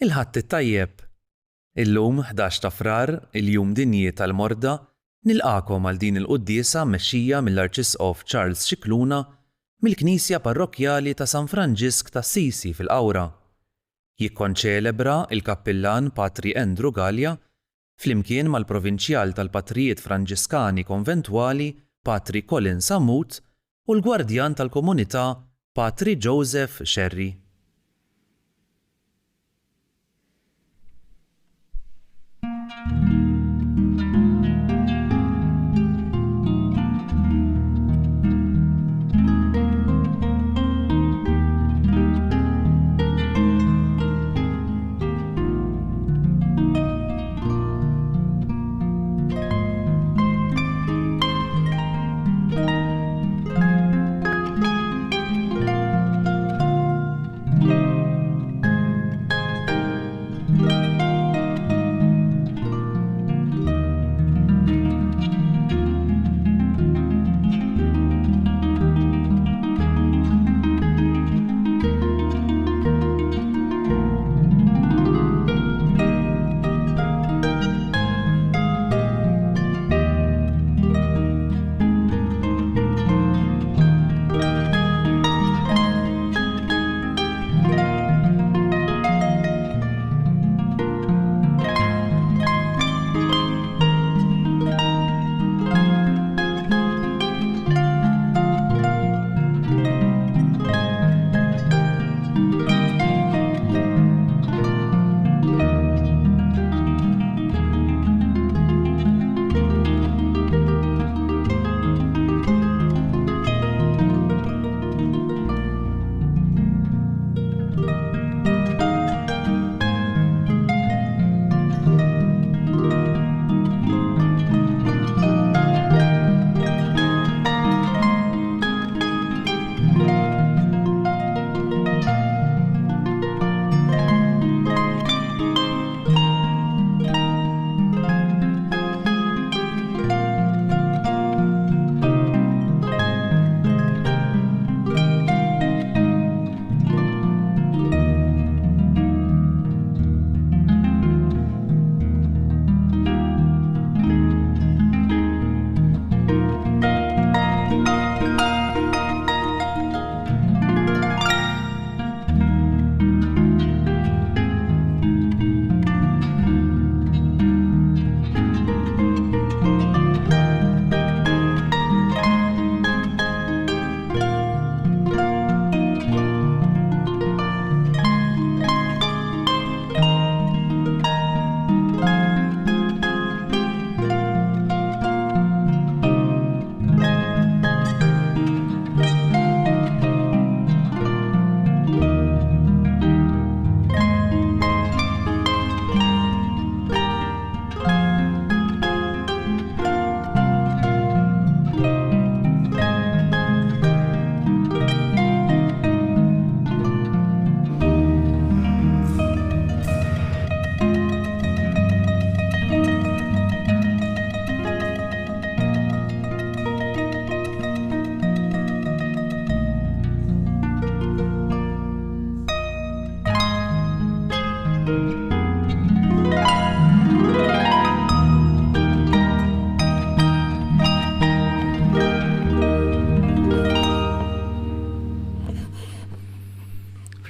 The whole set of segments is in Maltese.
Il-ħadd it-tajjeb. Illum 11 ta' Frar, il-Jum Dinji tal-Morda, nilqakom għal din il-quddiesa mmexxija mill-Arċisqof Charles Scicluna mill-Knisja Parrokkjali ta' San Franġisk t'Assisi fil-Qawra. Jikkonċelebra il-Kappillan Patri Andrew Gallia flimkien mal-Provinċjal tal-Patrijiet Franġiskani Konventwali Patri Colin Sammut u l-Gwardjan tal-Komunità Patri Joseph Sherry.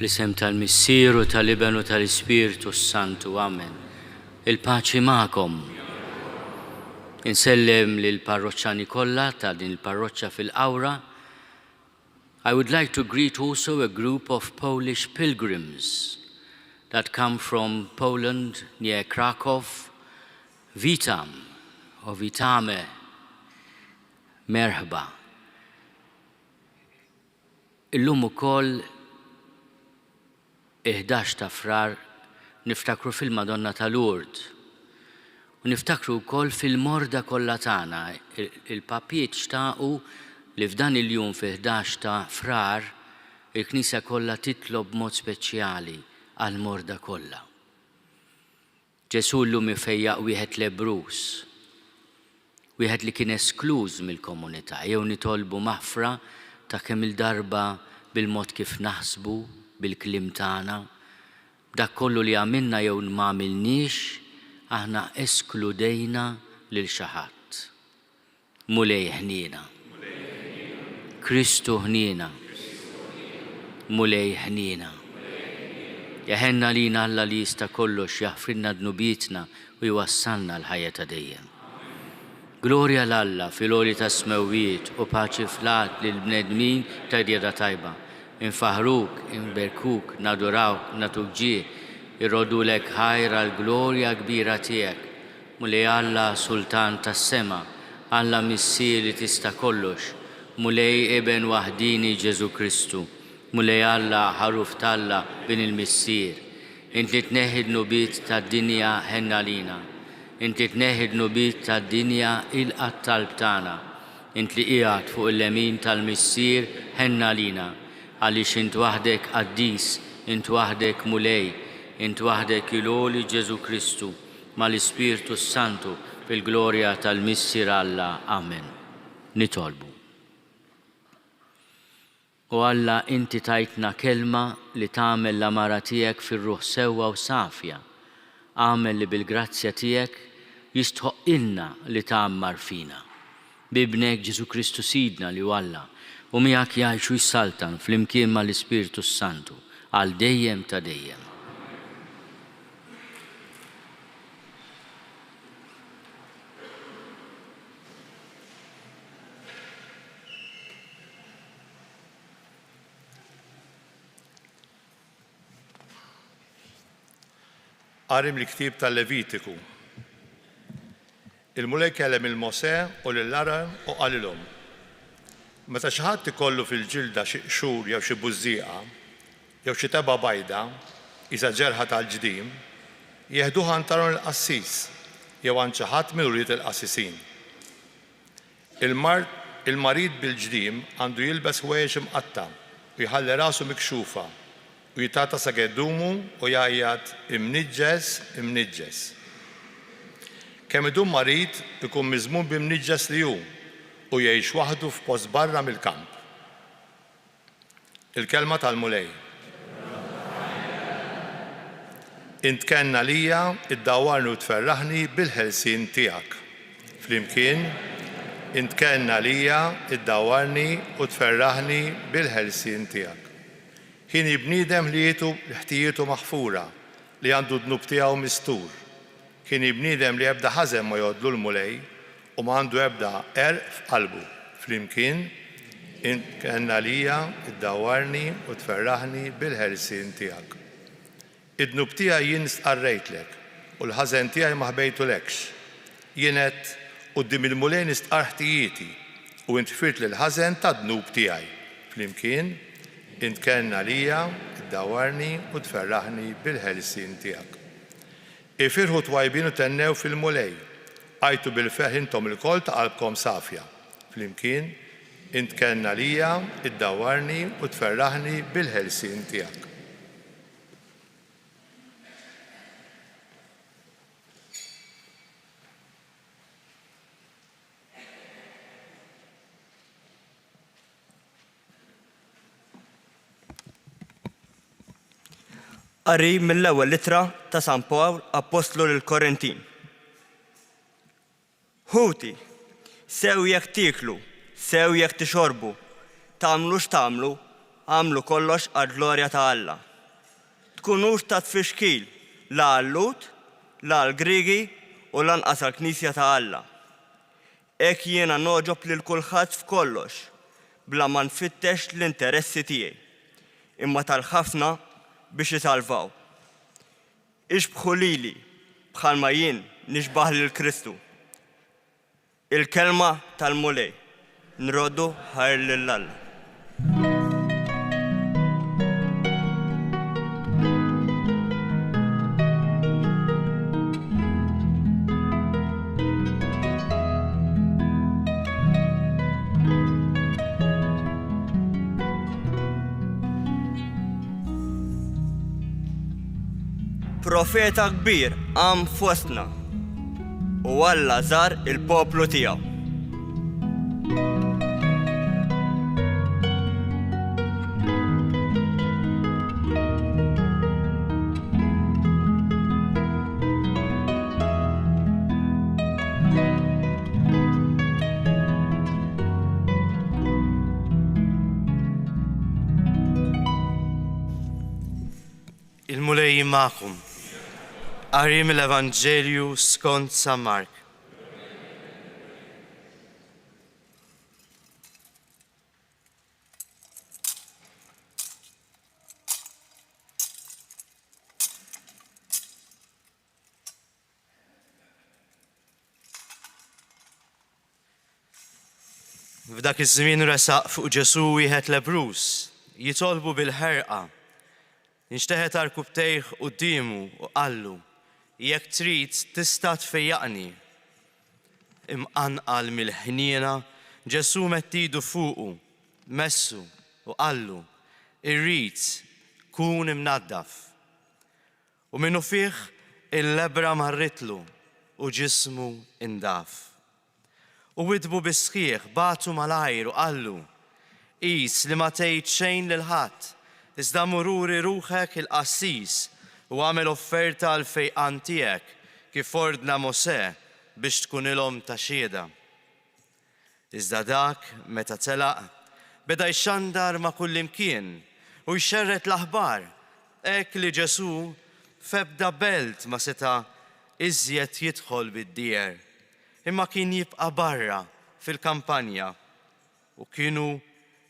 Fl-isem tal-Missieru tal-Ibnu tal-Ispiritu Santu, Amen. Il-paċi magħkom. Insellem lil parroċċani kollha ta' din il-parroċċa fil-Qawra. I would like to greet also a group of Polish pilgrims that come from Poland near Krakow. Witam or witamy. Merħba. Illum ukoll 11 ta' Frar niftakru fil-Madonna ta' Lourdes u niftakru wkoll fil-morda kollha tagħna. Il-papijiet xtaqu li f'dan il-jum fi 11 ta' Frar il-Knisja kollha titlob mod speċjali għall-morda kollha. Ġesu llum ifejjaq wieħed lebrus, wieħed li kien eskluż mill-komunità, jew nitolbu maħfra ta' kemm il-darba bil-mod kif naħsbu, bil-kliem tagħna, dak kollu li għamilna jew ma għamilniex, aħna eskludejna lil xi ħadd. Mulej ħniena. Kristu ħniena. Mulej ħniena. Jaħenna lina Alla li jista' kollox jaħfrilna dnubietna u jwassalna l-ħajja ta' dejjem. Glorja l-Alla fil-għoli ta' smewiet u paċi flat lil bnedmin ta' djeda tajba. Infaħruk, inberkuk, nadurawk, natuk ġie, irrodulek ħajra l-glorja kbira tiegħek. Mulej Alla Sultan tas-sema, Alla Missier li tista' kollox, mulej Eben waħdini Ġesu Kristu, mulej Alla ħaruf talla bin il-Missier. Inti tneħħi d-nubiet tad-dinja ħenna lina. Inti tneħħi d-nubiet tad-dinja il-qattalb tagħna. Inti li qiegħed fuq il-lemin tal-Missier ħenna lina. Għaliex int waħdek qaddis, int waħdek mulej, int waħdek il-għoli Ġesu Kristu, mal-Ispirtu Santu fil-glorja tal-Missier Alla. Amen. Nitolbu. U Alla inti tajtna kelma li tagħmel l-amara tiegħek fir-ruħ sewwa u safja. Għamel li bil-grazzja tiegħek jistħoqilna li tagħmmar fina. Bibnek Ġesu Kristu Sidna li Alla u miegħek jgħixu jsaltan flimkien mal-Ispirtu Santu għal dejjem ta' dejjem. Qarim l-ktib tal-Levitiku. Il-mulej kellem il-Mosè u l-Aron u qalilhom. Meta xi ħadd ikollu fil-ġilda xi qxur jew xi bużżieqa jew xi teba' bajda isa ġerħa tal-ġdiem, jeħduha għand Aron il-qassis jew għand xi ħadd minn wlied il-qassisin. Il-marid bil-ġdiem għandu jilbes ħwejjeġ imqatta' u jħalli rasu mikxufa u jitata sageddumu u jgħajjad imniġġes, imniġġes. Kemm idum marid ikun miżmum b'imniġġes li hu u jgħix waħdu f'post barra mill-kamp. Il-kelma tal-mulej. Int kenna lija iddawwarni u tferraħni bil-ħelsien tiegħek. Flimkien, int kenna lija iddawwarni u tferraħni bil-ħelsien tiegħek. Kien bniedem li ħtijietu maħfura, li għandu d-dnub tiegħu mistur. Kien bniedem li ebda ħażen ma jgħodlu l-mulej u ma għandu ebda f'qalbu. Flimkien, int kenna lija iddawwarni u tferraħni bil-ħelsien tiegħek. Id-dnub tiegħi jien stqarrejtlek u l-ħażen tiegħi ma ħbejtulekx. Jien qed quddiem il-mulej nistqar ħtijieti u int firt lill-ħażen tad-dnub tiegħi. Flimkien, int kenna lija iddawwarni u tferraħni bil-ħelsien tiegħek. Ifirħu twajbin u tennew fil-mulej, għajtu bil-ferħ intom il-kol ta' qalbkom safja. Flimkien, int kenna lija iddawwarni u tferraħni bil-ħelsien tiegħek. Qari mill-ewwel littra ta' San Pawl Apostlu lill-Korintin. Ħuti, sew jekk tiklu, sew jekk tixorbu, tagħmlu x'tagħmlu, għamlu kollox għall-glorja ta' Alla. Tkunux ta' tfixkil la għall-Lut, la għall-Griegi u lanqas għall-Knisja ta' Alla. Hekk jiena noġob lil kulħadd f'kollox, bla ma nfittex l-interessi tiegħi, imma tal-ħafna biex jisalvaw. Ixbħu lili bħalma jien nixbaħ lill-Kristu. Il-kelma tal-mulej nroddu ħajr lill-Alla. Profeta kbir għam fostna u Alla żar il-poplu tiegħu. Il-mulej ma'kum. Qari mill-Evanġelju skont San Mark. F'dak iż-żmien resaq fuq Ġesu wieħed lebrus, jitolbu bil-ħerqa. Inxteħet arkubtejh quddiemu u qallu, jekk trid tista' tfejjaqni. Imqanqal mill-ħniena, Ġesu mett idu fuqu, messu u qallu, irrid kun imnaddaf. U minnu fih il-lebra marritlu u ġismu indaf. U widbu bisħieħ batu malajr u qallu, qis li ma tgħid xejn lil ħadd, iżda mururi ruħek il-qassis u għamel offerta għal fejqan tiegħek kif ordna Mosè biex tkunilhom ta' xieda. Iżda dak meta telaq beda jxandar ma' kullimkien u jxerret l-aħbar hekk li Ġesu f'ebda belt ma seta' iżjed jidħol bid-dier. Imma kien jibqa' barra fil-kampanja u kienu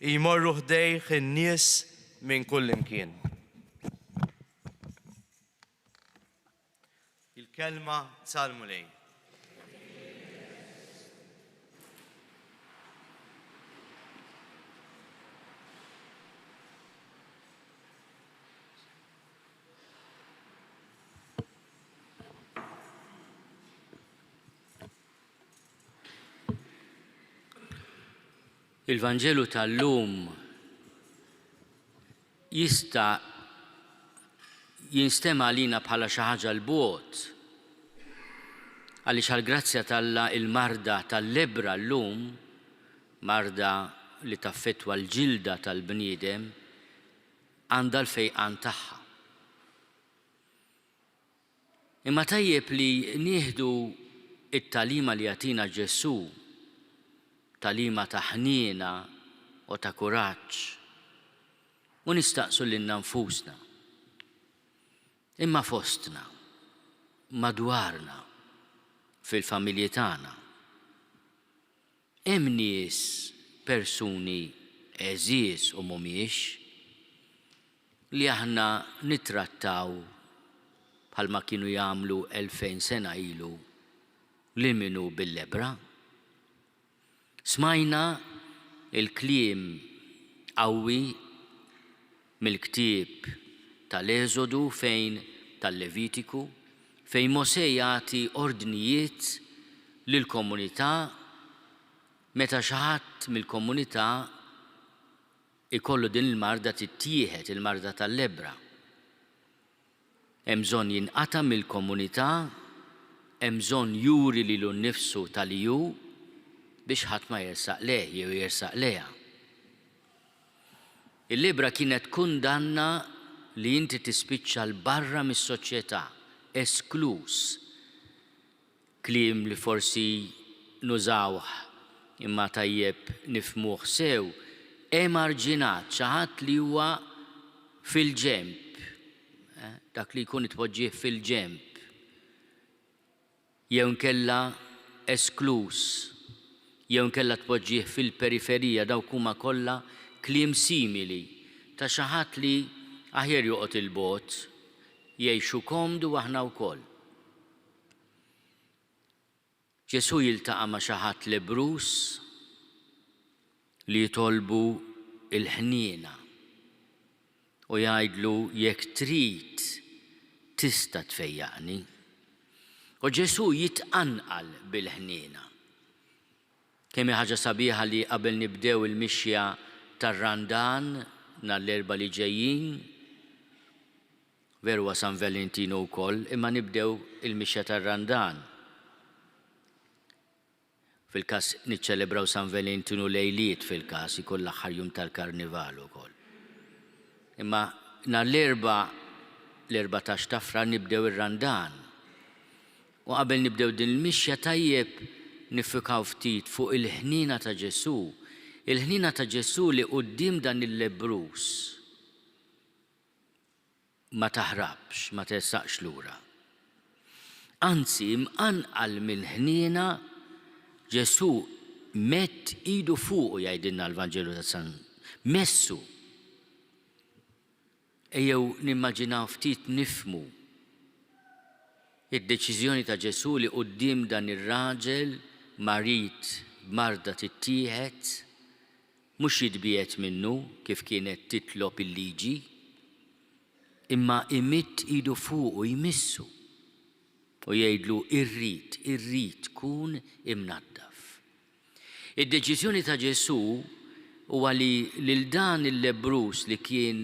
jmorru ħdejh in-nies minn kullimkien. Il-kelma tal-mulej. Il-Vanġelu tal-lum jista' jinstema' għalina bħala xi ħaġa l-bogħod għaliex għall-grazzja tal-Alla il-marda tal-lebra llum, marda li taffettwa l-ġilda tal-bniedem, għandha l-fejqan tagħha. Imma tajjeb li nieħdu it-talima li jagħtina Ġesu, talima ta' ħniena u ta' kuraġġ, u nistaqsu lilna nfusna. Imma fostna, madwarna, fil-familji tagħna. Hemm nies persuni eżies u mhumiex li aħna nittrattaw bħalma kienu jagħmlu 2000 sena ilu li minu bil-lebra. Smajna il-kliem qawwi mill-ktieb tal-Eżodu fejn tal-Levitiku fejn Mosè jagħti ordnijiet lill-komunità meta xi ħadd mill-komunità ikollu din il-marda tittieħed, il-marda tal-lebra. Hemm bżonn jinqata' mill-komunità, hemm bżonn juri lilu nnifsu tal-ju biex ħadd ma jersaq leh jew jersaq leha. Il-lebra kienet kundanna li inti tispiċċa l-barra mis-soċjetà, esklus. Kliem li forsi nużawh imma tajjeb nifhmuh sew, emarġinat, xi ħadd li huwa fil-ġemp, dak li jkun itpoġġih fil-ġemp, jew nkella esklus, jew nkella tpoġġih fil-periferija, dawk huma kollha kliem simili ta' xi ħadd li aħjar joqgħod il-bogħod, jgħixu komdu aħna wkoll. Ġesu jiltaqa' ma' xi ħadd lebrus li jitolbu il-ħniena u jgħidlu jekk trid tista' tfejjaqni. U Ġesu jitqanqal bil-ħniena. Kemm hi ħaġa sabiħa li qabel nibdew il-mixja tar-Randan nhar l-Erbgħa li ġejjin, veru San Valentino wkoll, imma nibdew il-mixja tar-Randan. Fil-każ niċċelebraw San Valentino lejliet fil-każ ikun l-aħħar jum tal-Karnival ukoll. Imma nhar l-14 ta' Frar nibdew ir-Randan. U qabel nibdew din il-mixja tajjeb nifikaw ftit fuq il-ħniena ta' Ġesu. Il-ħniena ta' Ġesu li quddiem dan il-lebrus ma taħrabx, ma tersaqx lura. Anzi, mqanqal mill-ħniena Ġesu mett idu fuqu jgħidilna l-Vanġelu ta' San messu. Ejjew nimmaġinaw ftit nifmu id-deċiżjoni ta' Ġesu li quddiem dan ir-raġel marit b'marda tittieħed mhux jitbiet minnu kif kienet titlob il-liġi, imma imitt idu fuqu jmissu u jgħidlu irrid kun imnaddaf. Id-deċiżjoni ta' Ġesu huwa li lil dan il-lebrus li kien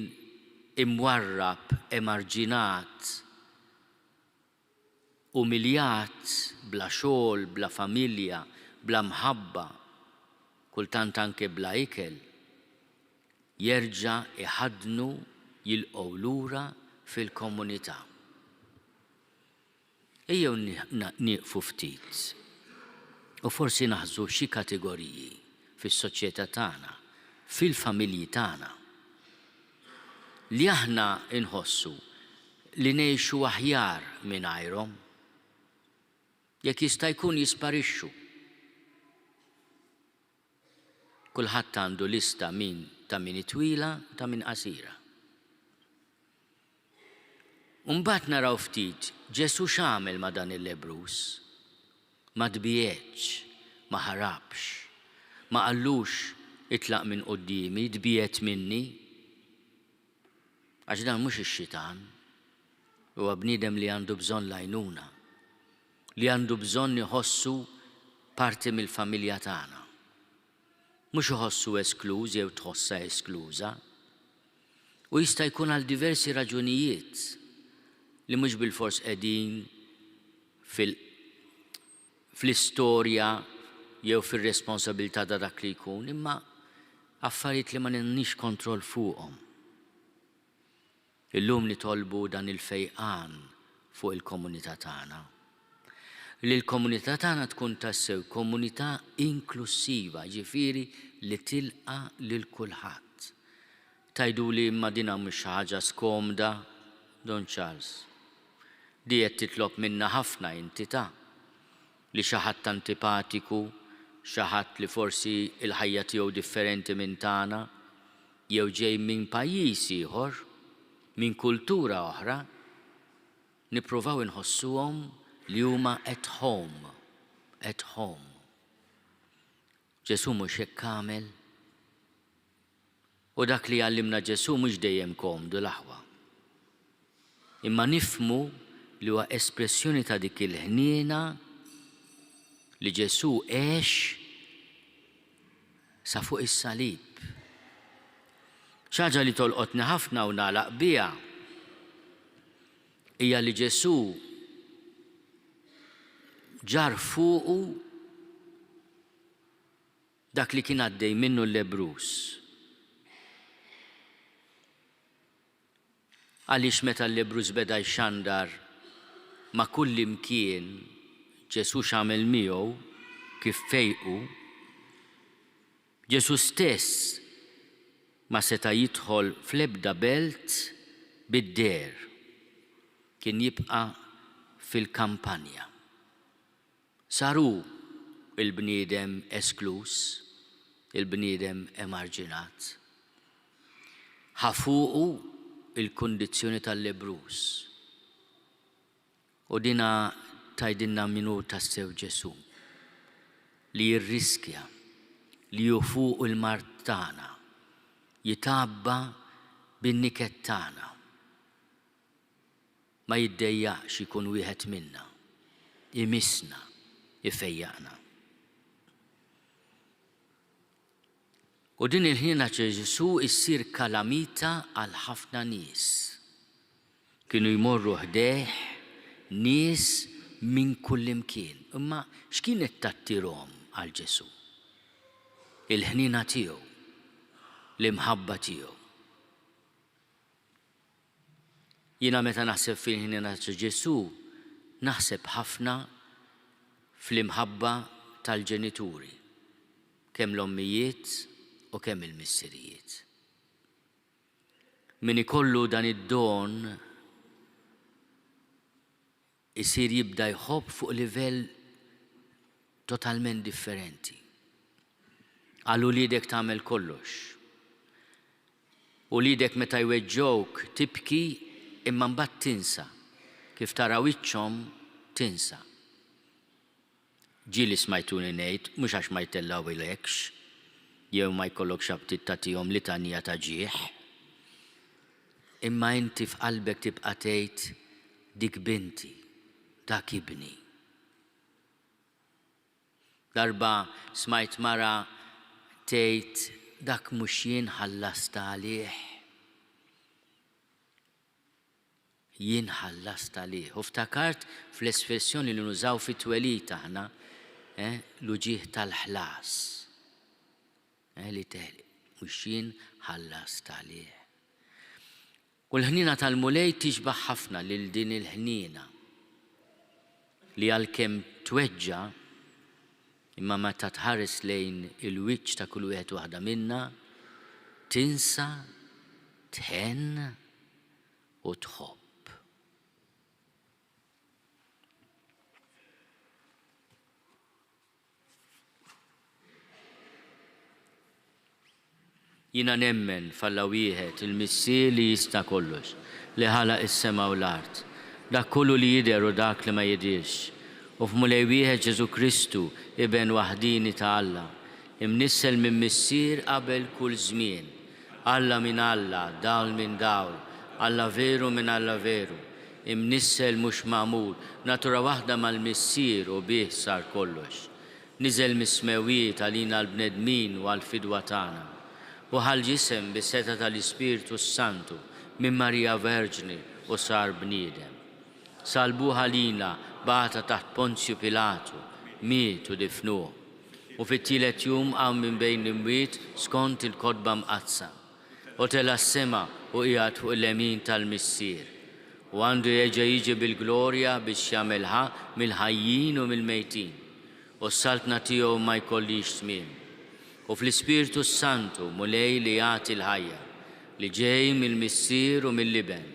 imwarrab, emarġinat, umiljat, bla xogħol, bla familja, bla mħabba, kultant anke bla ikel, jerġa' iħadnu jilqgħu lura fil-komunità. Ejjew nieqfu ftit u forsi naħżu xi kategoriji fis-soċjetà tagħna, fil-familji tagħna li aħna inħossu li ngħixu aħjar mingħajrhom jekk jista' jkun jisparixxu. Kulħadd għandu lista ta' min twila ta' min qasira. Mbagħad naraw ftit Ġesu x'għamel ma' dan il-lebrus. Ma dbietx, ma ħarabx, ma qallux itlaq minn qudiemi, dbiet minni. Għax dan mhux ix-xitan, huwa bniedem li għandu bżonn l-għajnuna, li għandu bżonn iħossu parti mill-familja tagħna. Mhux iħossu eskluż jew tħossha eskluża. U jista' jkun għal diversi raġunijiet li mhux bil-fors qegħdin fl-istorja jew fir-responsabilità ta' dak li jkun, imma affarijiet li ma nemmniex kontroll fuqhom. Illum nitolbu dan il-fejqan fuq il-komunità tagħna. Li l-komunità tagħna tkun tassew komunità inklusiva, ġifieri li tilqa' lil kulħadd. Tgħiduli imma dinha mhux ħaġa skomda, Don Charles. Di qed titlob minna ħafna entità li xi ħadd antipatiku, xi ħadd li forsi l-ħajja tiegħu differenti minn tagħna, jew ġej minn pajjiż ieħor, minn kultura oħra, nippruvaw inħossuhom li huma at home. Ġesu mhux hekk għamel. U dak li għallimna Ġesu mhux dejjem komdu l-aħwa. Imma nifmu li huwa espressjoni ta' dik il-ħniena li Ġesu għex sa fuq is-salib. Xaġa li tolqotni ħafna u nagħlaq biha hija li Ġesu ġar fuqu dak li kien għaddej minnu l-lebrus. Għaliex meta l-lebrus beda jxandar ma' kull imkien Ġesu x'għamel miegħu kif fejqu, Ġesu stess ma seta' jidħol fl-ebda belt bid-der, kien jibqa' fil-kampanja. Saru il-bniedem esklus, il-bniedem emarġinat. Ħafuqu il-kondizzjoni tal-lebrus. U dina tajdinna minu tassew Ġesu li jirriskja, li jufuq il-mart tagħna, jitabba bin-niket tagħna. Ma jiddejjaqx ikun wieħed minna, imisna, ifejjaqna. U din il-ħina Ġesu issir kalamita għal ħafna nies. Kienu jmorru ħdeħ nies minn kull imkien. Imma x'kienet tattirhom għal Ġesu? Il-ħnina tiegħu, l-imħabba tiegħu. Jiena meta naħseb fil-ħnina ta' Ġesu, naħseb ħafna fl-imħabba tal-ġenituri, kemm l-ommijiet u kemm il-missirijiet. Min ikollu dan id-don isir jibda jħobb fuq livell totalment differenti. Għallu lidek tagħmel kollox. U lidek meta jweġġowk tibki imma mbagħad tinsa. Kif tara wiċċhom tinsa. Ġieli smajtuni ngħid, mhux għax ma jtellawilekx, jew ma jkollokx abtit tagħtihom litanija ta' ġieħ. Imma inti f'qalbek tibqa' tgħid dik binti, dak ibni. Darba smajt mara tgħid dak mhux jien ħallasta għalih. Jien ħallasta għalih. U ftakart fl-espressjoni li nużaw fit-twelid aħna l-uġieħ tal-ħlas. Li teħli, mhux jien ħallasta għalih. U l-ħnina tal-mulej tixbaħ ħafna lil din il-ħnina li għalkemm tweġġa' imma meta tħares lejn il-wiċċ ta' kull wieħed waħda minna, tinsa, tħenn u tħobb. Jina nemmen falla wieħed il-missier li jista' kollox, li ħalaq is-sema u l-art, dak kollu li jidher u dak li ma jidirx. U f'mulej wieħed Ġesu Kristu iben waħdini ta' Alla, imnissel minn missier qabel kull żmien. Alla minn Alla, dawl minn dawl, Alla veru minn Alla veru, imnissel mhux magħmul, natura waħda mal-missier u bih sar kollox. Niżel mis-smewiet għalina l-bnedmin u għall-fidwa tagħna. U ħal-ġisem bis-seta tal-Ispiritu Santu minn Marija Verġni u sar bniedem. Salbuha lina bata taħt Ponzju Pilatu, miet u difnuh. U fit-tielet jum qam minn bejn l-imwiet skont il-kodba mqazza. U tela s-sema u qiegħed fuq il-lemin tal-missier. U għandu jerġa' jiġi bil-glorja biex jagħmelha mill-ħajjin u mill-mejtin. U s-saltna tiegħu ma jkollix tmiem. U fl-Ispiritu Santu mulej li jagħti l-ħajja, li ġej mill-missier u mill-liben,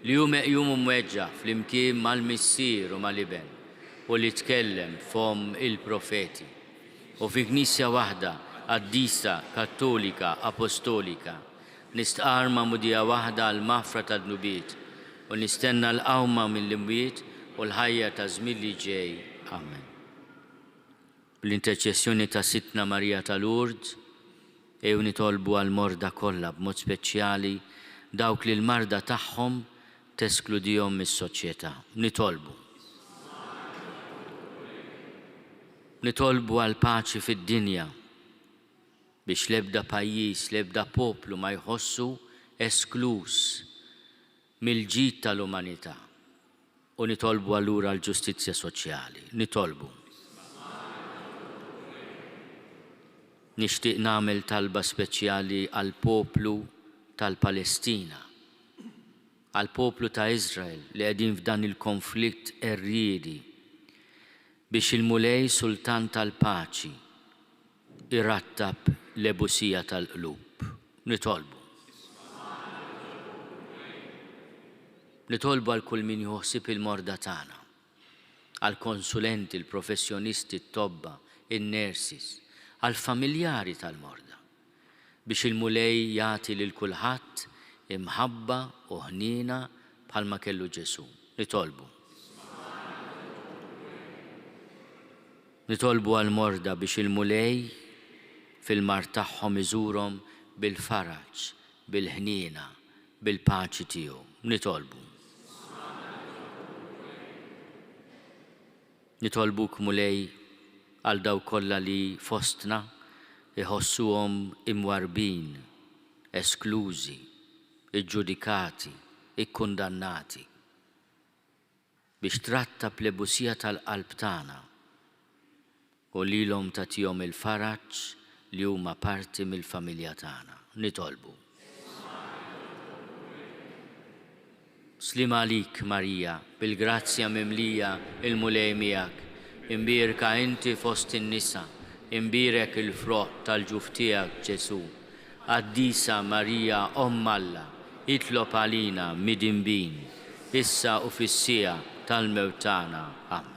li hu meqjum u mweġġa fl-imkien mal-missier u mal-liben, u li tkellem fom il-profeti. U fi knisja waħda, qaddisa, kattolika, apostolika, nistqar ma' mudija waħda għal-mafra tad-nubiet, u nistenna l-qawma mill-imwiet u l-ħajja ta' żmien li ġej. Amen. Bl-interċessjoni ta' Sitna Marija ta' Lourdes, ew nitolbu għal-morda kollha b'mod speċjali dawk li l-marda tagħhom teskludihom mis-soċjetà. Nitolbu għal paċi fid-dinja biex l-ebda pajjiż, l-ebda poplu ma jħossu esklus mill-ġid tal-umanità. U nitolbu allura l-ġustizzja soċjali. Nixtieq nagħmel talba speċjali għal poplu tal-Palestina, għal poplu ta' Iżrael li qegħdin f'dan il-konflitt erriedi biex il-mulej sultan tal-paċi irattab l-ebusija tal-qlub. Nitolbu għal kull min joħsib il-morda tagħna, għal konsulenti, il-professjonisti, it-tobba, in-nurses, għal familjari tal-morda, biex il-mulej jagħti lil kulħadd imħabba u ħniena bħalma kellu Ġesu. Nitolbu għal-morda biex il-mulej fil-mar tagħhom iżurhom bil-faraġ, bil-ħniena, bil-paċi tiegħu. Nitolbuk mulej għal daw kollha li fostna iħossuhom imwarbin, esklużi, iġġudikati, ikkundannati, biex trattab l-ebusija tal-qalb tagħna u lilhom tagħtihom il-faraġ li huma parti mill-familja tagħna. Nitolbu. Slima għalik, Marija, bil-grazzja mimlija il-mulej miegħek, imbirka inti fost in-nisa, imbirek il-froq tal-ġuf tiegħek Ġesu. Qaddisa Marija Omm Alla, itlob għalina midinbin, issa u fis-sija tal-mewt tagħna. Amen.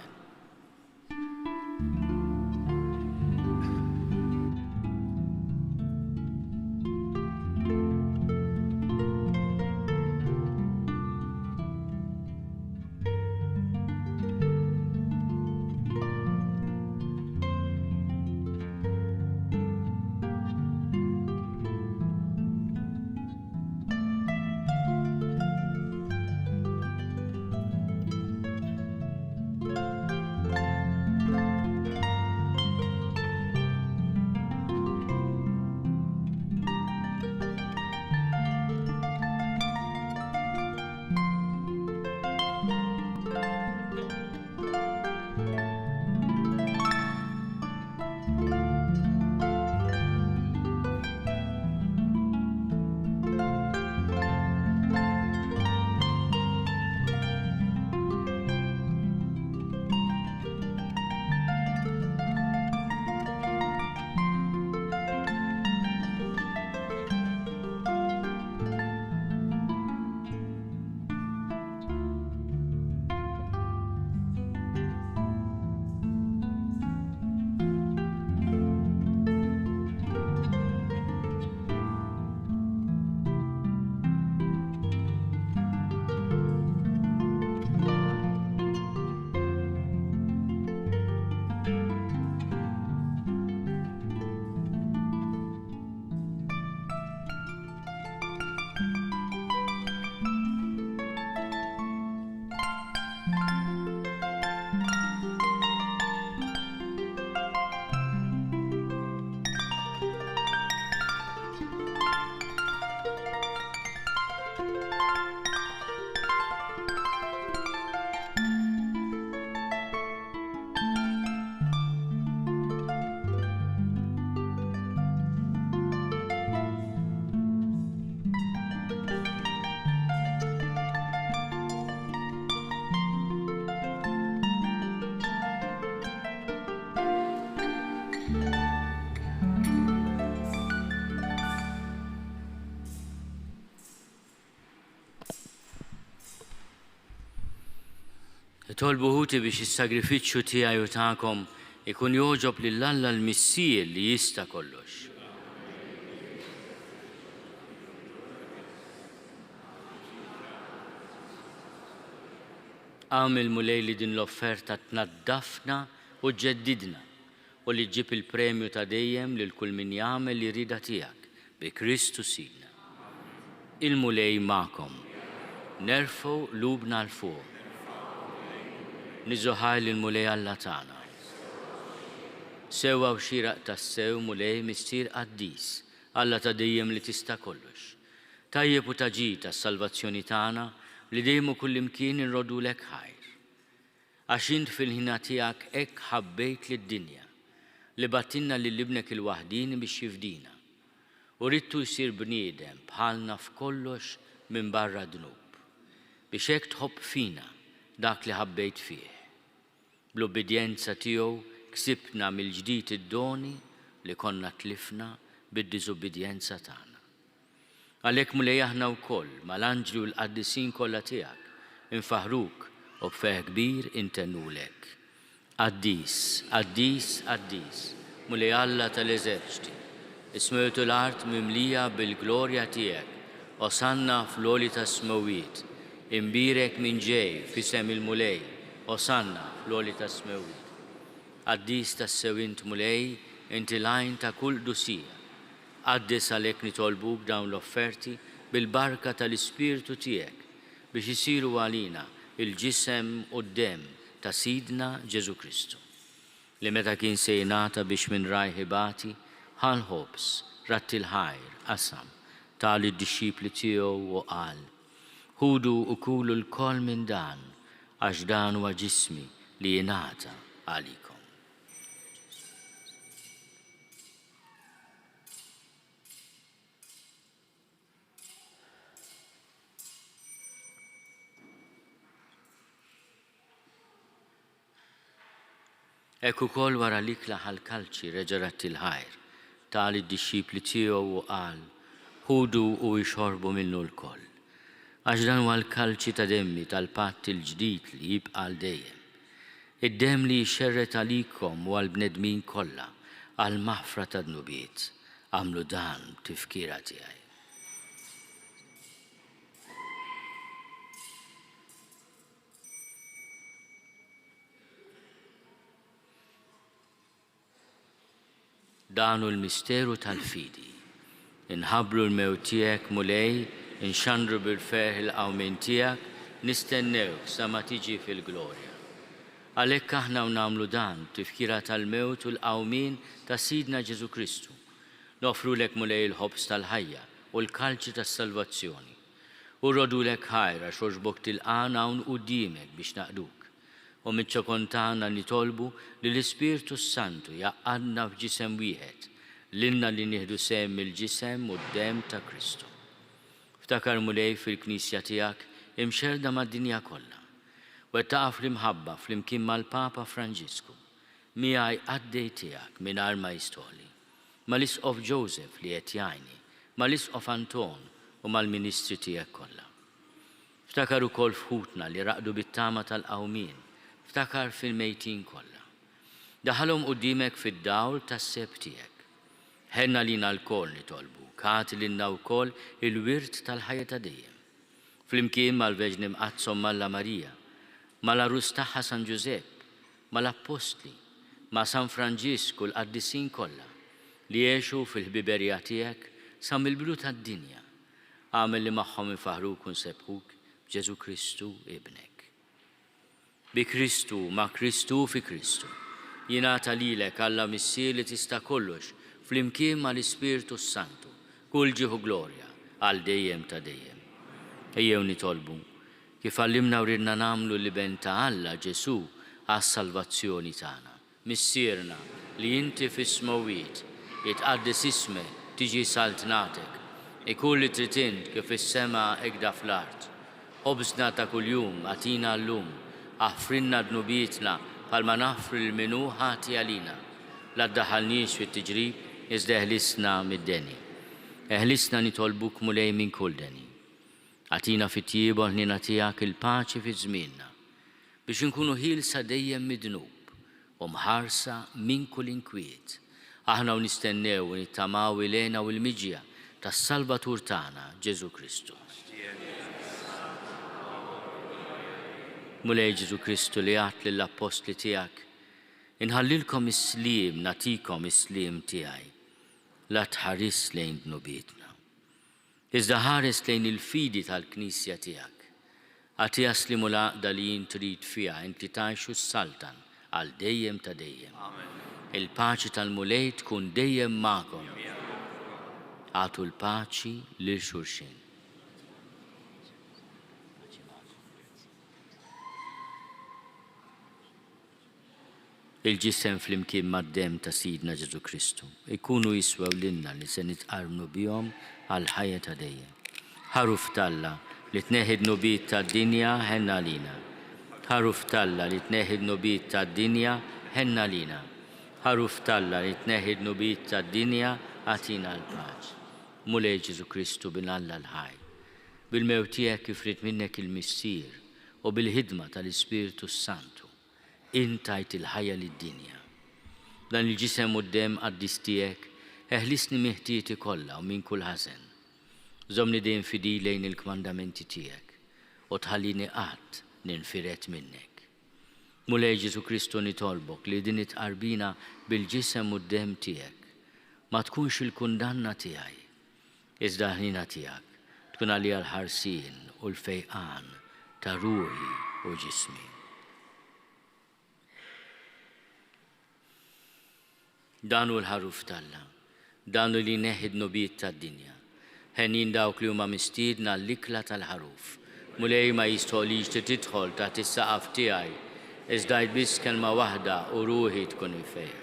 Tolbu ħuti biex is-sagrifiċċju tiegħi u tagħkom ikun joġob lill-Alla l-Missier li jista' kollox. Għamil mulej li din l-offerta tnaddafna u ġeddidna u li ġib il-premju ta' dejjem lil kull min jagħmel li rida tiegħek bi Kristu Sidna. Il-mulej magħkom. Nerfu lubna l fuq. Niżuħaj l-mulej Alla tagħna. Sewwa u xieraq tas-sew mulej mistier qaddis, Alla ta' dejjem li tista' kollox. Tajjeb u taġi tas-salvazzjoni tagħna li dejjem u kullimkien inrodulek ħajr. Għax int fil-ħina tiegħek hekk ħabbejt lid-dinja li battilna lil-ibnek il-waħdini biex jifdina. U ridtu jsir bniedem bħalna f'kollox minn barra dnub. Biex hekk tħobb fina dak li ħabbejt fih. Bl-obbedjenza tiegħu ksibna mill-ġdid id-doni li konna tlifna bid-diżobbedjenza tagħna. Għalhekk mulej aħna wkoll mal-anġli u l-qaddisin kollha tiegħek infaħruk u b'feħ kbir intennulek. Qaddis, qaddis, qaddis, mulej Alla tal-eżerċti, ismejtu l-art mimlija bil-glorja tiegħek, osanna fl-għoli tas-smawiet, imbirek minn ġej fisem il-mulej, osanna fl-għoli tas-smawiet. Qaddis tas-sewint mulej, inti lajn ta' kull dusija. Qaddis għalhekk nitolbuk dawn l-offerti bil-barka tal-Ispirtu tiegħek biex isiru għalina il-ġisem u d-dem ta' Sidna Ġesu Kristu. Li meta kien se jingħata biex minn rajħibati ħal ħobs ratti l-ħajr qasam tal id-dixxipli tiegħu u qal: Ħudu u kulu l-koll minn dan għax dan huwa ġismi li jingħata għalikom. Ekk ukoll wara l-ikla ħal-kalċi reġarat il-ħajr tal id-dixxipli tiegħu u qal: Ħudu u jxorbu minnu l-koll. Għax dan huwa l-kalċi ta' demmi tal-patt il-ġdid li jibqa' għal dejjem. Id-demm li jxerret għalikom u għall-bnedmin kollha għall-maħfra ta' dnubiet. Għamlu dan tifkira tiegħi. Dan hu l-misteru tal-fidi. Inħabbru l-mewt tiegħek mulej, inxandru bil-ferħ il-qawmien tiegħek, nistennewk sa ma tiġi fil-glorja. Għalhekk aħna nagħmlu dan tifkira tal-mewt u l-qawmien ta' Sidna Ġesu Kristu. Nofrulek mulej il-ħobs tal-ħajja u l-kalċi tas-salvazzjoni. U rodulek ħajra xorġbok tilqana hawn quddiemek biex naqduk. U miċ-ċokontana nitolbu li l-Ispirtu Santu jaqqadna f'ġisem wieħed, lilna li nieħdu sehem il-ġisem u d-demm ta' Kristu. Ftakar mulej fil-Knisja tiegħek imxerda mad-dinja kollha. Wettaqa fl-imħabba flimkien mal-Papa Franġisku, miegħi għaddej tiegħek mingħajr ma jistoli, mal-Isqof Joseph li qed jgħinni, mal-Isqof Anton u mal-Ministri tiegħek kollha. Ftakar ukoll fħutna li raqdu bit-tama tal-qawmien, ftakar fil-mejtin kollha. Daħalhom qudiemek fid-dawl tas-seb tiegħek. Ħenna lina l-kol nitolbu, kagħti lilna wkoll il-wirt tal-ħajja ta' dejjem. Flimkien mal-Verġni Mqazzom Malla Marija, mal-Arus tagħha San Ġusepp, mal-Apostli, ma' San Franġisku l-Qaddisin kollha li jgħixu fil-ħbiberija tiegħek sa mill-bidu tad-dinja. Għamel li magħhom ifaħruk u nsebħuk b'Ġesu Kristu ibnek. Bi Kristu, ma' Kristu fi Kristu. Jingħata lilek Alla missier li tista' kollox flimkien mal-Ispirtu Santu, kull ġieħu glorja għal dejjem ta' dejjem. Ejjew nitolbu kif għallimna u ridna nagħmlu li ben ta' Alla Ġesu għas-salvazzjoni tagħna. Missierna li inti fis-smawiet jitqaddis ismek tiġi saltnatek, ikun li trid int kif is-sema hekk fl-art. Ħobżna ta' kuljum għatina llum, aħfrinna dnubietna bħalma naħfru l-minu ħati għalina. La ddaħħalniex fit-tiġrib, iżda eħlisna mid-deni. Eħlisna nitolbuk mulej minn kull deni. Għatina fit-tjieba ħnina tiegħek il-paċi fi żmienna biex inkunu ħielsa dejjem mid-dnub u mħarsa minn kull inkwiet. Aħna u nistennew u nittamaw ilena u l-miġja tas-Salvatur tagħna Ġesu Kristu. Mulej Ġesu Kristu li għat lill-Apostli tiegħek, inħallilkom is-sliem natikom is-sliem tiegħi, la tħares lejn dnubietna. Iżda ħares lejn il-fidi tal-Knisja tiegħek. Għati jaslimu l-għaqda li jien trid fiha inti tgħixu s-saltan għal dejjem ta' dejjem. Il-paċi tal-mulej tkun dejjem magħkom. Għatu l-paċi lil xulxin. Il-ġisem flimkien mad-demm ta' Sidna Ġesu Kristu ikunu jiswew lilna li se nitqarnu bihom għal ħajja ta' dejjem. Ħaruf Alla li tneħħi dnubiet tad-dinja ħenna lina. Ħaruf Alla li tneħħi dnubiet tad-dinja ħenna lina. Ħaruf Alla li tneħħi dnubiet tad-dinja għatina l-paċ. Mulej Ġesu Kristu bin Alla l-ħaj. Bil-mewt tiegħek kif rid minnek il-missier u bil-ħidma tal-Ispirtu Santu. Intajt il-ħajja lid-dinja. Dan il-ġisem u d-demm qaddis tiegħek eħlisni miħtieti kollha u minn kull ħażen. Żomni dejjem fidi lejn il-kmandamenti tiegħek u tħallini qatt ninfiret minnek. Mulej Ġesu Kristu nitolbok li din itqarbina bil-ġisem u d-demm tiegħek ma tkunx il-kundanna tiegħi, iżda ħnina tiegħek tkun għalija l-ħarsien u l-fejqan ta' ruħi u ġismi. Danu l-ħaruf Alla, danu li neħid nubiet tad-dinja. Ħenin dawk li huma mistiedna l-ikla tal-ħaruf. Mulej ma jistħolix tidħol taħt is-saqaf tiegħi, iżda biss kelma waħda u ruħi tkun infejn.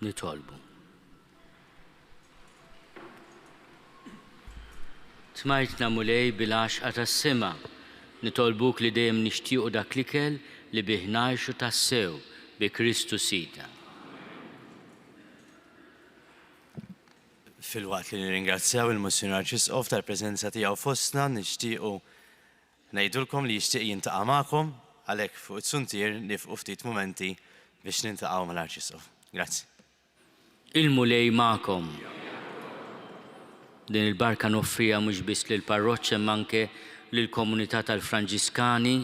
nitolbu. Tmajtna mulej bil-għaxqa tas-sema, nitolbuk li dejjem nixtiequ dak l-ikel li bih ngħixu tassew bi Kristu Sita. Fil-waqt li nirringrazzjaw il-Monsignor Arċisqof tal-preżenza tiegħu fostna, nixtiequ ngħidulkom li jixtieq jintaqa' magħkom għalhekk fuq it-suntier nifqu ftit mumenti biex nintaqgħu mal-Arċisqof. Grazzi. Il-mulej magħkom. Din il-barka noffrija mhux biss lill-parroċċa imma anke lill-komunità tal-Franġiskani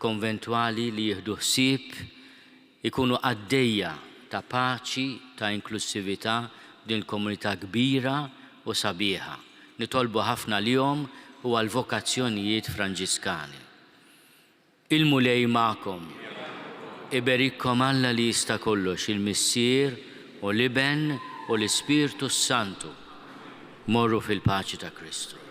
konventwali li jieħdu ħsieb ikunu għaddejja ta' paċi, ta' inklusività din komunità kbira u sabiħa. Nitolbu ħafna lihom u għal-vokazzjonijiet Franġiskani. Il-mulej magħkom. Iberikkom Alla li jista' kollox, il-Missier u l-Iben u l-Ispirtu Santu. Morru fil-paċi ta' Kristu.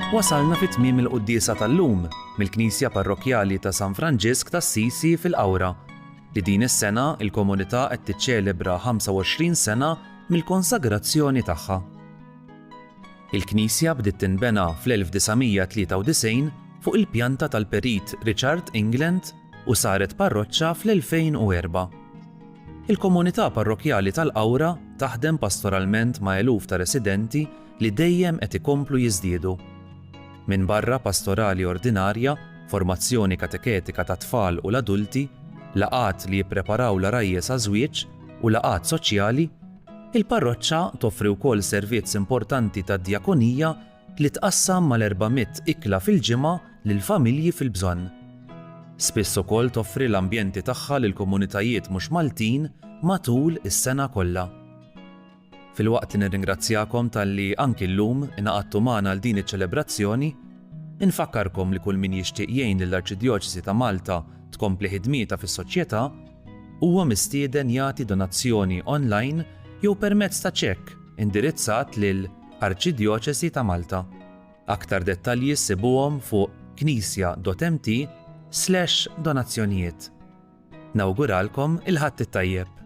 Wasalna fit-tmiem il-quddiesa tal-lum mill-Knisja Parrokjali ta' San Franġisk tas-Sisi fil-Qawra li din is-sena il-komunità qed tiċċelebra 25 sena mill-konsagrazzjoni tagħha. Il-Knisja bdiet tinbena fl-1993 fuq il-pjanta tal-Perit Richard England u saret parroċċa fl-2004. Il-komunità parrokjali tal-Qawra taħdem pastoralment ma' eluf ta' residenti li dejjem qed ikomplu jiżdiedu. Minn barra pastorali ordinarja, formazzjoni kateketika ta' tfal u l-adulti, laqat li jippreparaw l-arajjes għażwieġ u laqat soċjali, il-parroċċa toffri wkoll servizz importanti ta' djakonija li tqassam mal-400 ikla fil-ġimgħa lil familji fil-bżonn. Spiss ukoll toffri l-ambjenti tagħha lil komunitajiet mhux Maltin matul is-sena kollha. Fil-waqt li nirringrazzjakom tal-li anki llum ingħaqadtu magħna għal din iċ-ċelebrazzjoni, infakkarkom li kull min jixtieq jgħin lill-Arċidjoċesi ta' Malta tkompli ħidmietha fis-soċjetà huwa mistieden jagħti donazzjoni online jew permezz ta' ċekk indirizzat lil Arċidjoċesi ta' Malta. Aktar dettalji ssibuhom fuq knisja.mt/donazzjonijiet. Nawguralkom il-ħadd it-tajjeb.